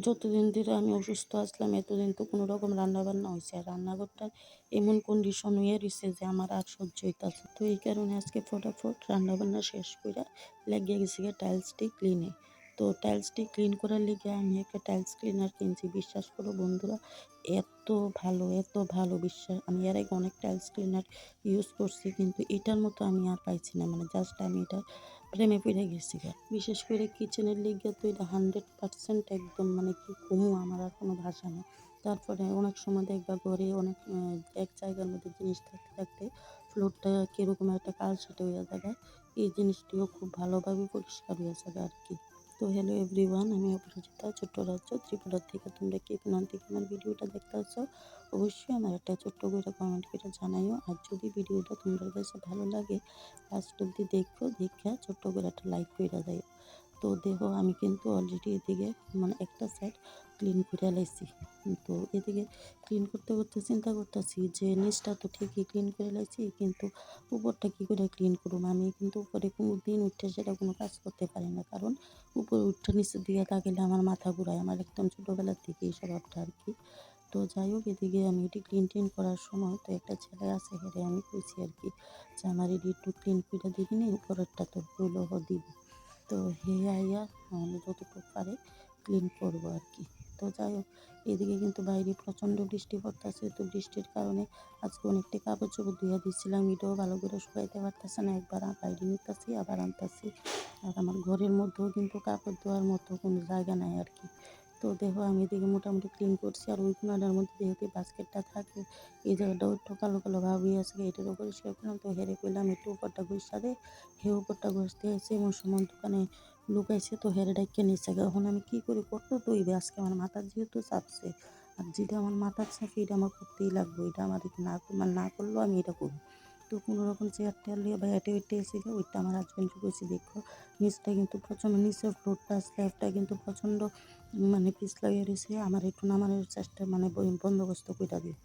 যতদিন ধরে আমি অসুস্থ আসলাম এতদিন তো কোনো রকম রান্নাবান্না হয়েছে, আর রান্নাঘরটা এমন কন্ডিশন হয়ে রয়েছে যে আমার আর সহ্য হইতাছে। তো এই কারণে আজকে ফটাফট রান্নাবান্না শেষ করে লেগে গেছি টাইলসটি ক্লিনে। তো টাইলসটি ক্লিন করার লিগে আমি একটা টাইলস ক্লিনার কিনছি। বিশ্বাস করো বন্ধুরা, এত ভালো বিশ্বাস, আমি এর আগে অনেক টাইলস ক্লিনার ইউজ করছি কিন্তু এটার মতো আমি আর পাইছি না। মানে জাস্ট আমি এটা প্রেমে পড়ে গেছি গা। বিশেষ করে কিচেনের লিগে তো এটা 100% একদম, মানে কি কমু, আমার আর কোনো ভাষা নেই। তারপরে অনেক সময় দেখবা ঘরে অনেক এক জায়গার মধ্যে জিনিস থাকতে থাকতে ফ্লোরটা কীরকম একটা কালসাটে হয়ে যায়, এই জিনিসটিও খুব ভালোভাবে পরিষ্কার হয়ে যাবে আর কি। তো হ্যালো এভরিওয়ান, আমি অপরাজিতা, ছোট্ট রাজ্য ত্রিপুরা থেকে। তোমরা কে কোন থেকে আমার ভিডিওটা দেখতে আসছো অবশ্যই আমার একটা ছোট্ট করে কমেন্ট করে জানাইও। আর যদি ভিডিওটা তোমাদের কাছে ভালো লাগে লাস্ট অব্দি দেখো, দেখা ছোট্ট করে একটা লাইক করে দেয়। তো দেখো আমি কিন্তু অলরেডি এদিকে মানে একটা সাইড ক্লিন করে লাইছি। তো এদিকে ক্লিন করতে করতে চিন্তা করতেছি যে নিচটা তো ঠিকই ক্লিন করে লাইছি, কিন্তু উপরটা কী করে ক্লিন করবো। আমি কিন্তু উপরে কোনো দিন উঠে সেটা কোনো কাজ করতে পারি না, কারণ উপরে উঠে নিচের দিকে তাকালে আমার মাথা ঘুরায়। আমার একদম ছোটোবেলার থেকে এই স্বভাবটা আর কি। তো যাই হোক, এদিকে আমি এটি ক্লিন করার সময় তো একটা ছেলে আছে, হেরে আমি কইছি আর কি যে আমার এটি একটু ক্লিন করে দিবি না, উপরেরটা তোর হইলেও দিব। তো হে আইয়া যতটুকু পারে ক্লিন করবো আর কি। তো যাই হোক, এদিকে কিন্তু বাইরে প্রচণ্ড বৃষ্টি পড়তেছে। তো বৃষ্টির কারণে আজকে অনেকটা কাপড় চোপড় ধুয়ে দিচ্ছিলাম, এটাও ভালো করে শুকাইতে পারতেছে না। একবার বাইরে নিতেছি আবার আনতেছি, আর আমার ঘরের মধ্যেও কিন্তু কাপড় ধোয়ার মতো কোনো জায়গা নাই আর কি। তো দেখো আমি এদিকে মোটামুটি ক্লিন করছি, আর ওই কোনাটার মধ্যে যেহেতু বাস্কেটটা থাকে এই জায়গাটাও একটু কালো কালো ভাব হয়ে আছে, এটারও পরিষ্কার করলাম। তো হেরে করলাম একটু উপরটা ঘুষা দে, হে উপরটা ঘষতে এসে এমন সময় দোকানে লুকাইছে, তো হেরে ডাইকে নিচ্ছে। এখন আমি কি করি, কত দইবে আজকে আমার মাথার যেহেতু চাপছে, আর যেটা আমার মাথার চাপে এটা আমার করতেই লাগবে। এটা আমার না করলেও আমি এটা করবো। তো কোনো রকম চেয়ার টেয়ার লিয়ে বা হেঁটে হেঁটে এসে ওইটা আমার হাজব্যান্ডকে বসে দেখো নিচটা কিন্তু প্রচণ্ড, নিচের ফ্লোরটা স্ল্যাবটা কিন্তু প্রচণ্ড মানে পিছলা হয়ে রয়েছে। আমার একটু নামানোর চেষ্টা মানে বন্দোবস্ত কইরা দিই।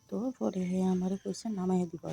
তো পরে হে আমারে কইছে নামাইয়া দিবা।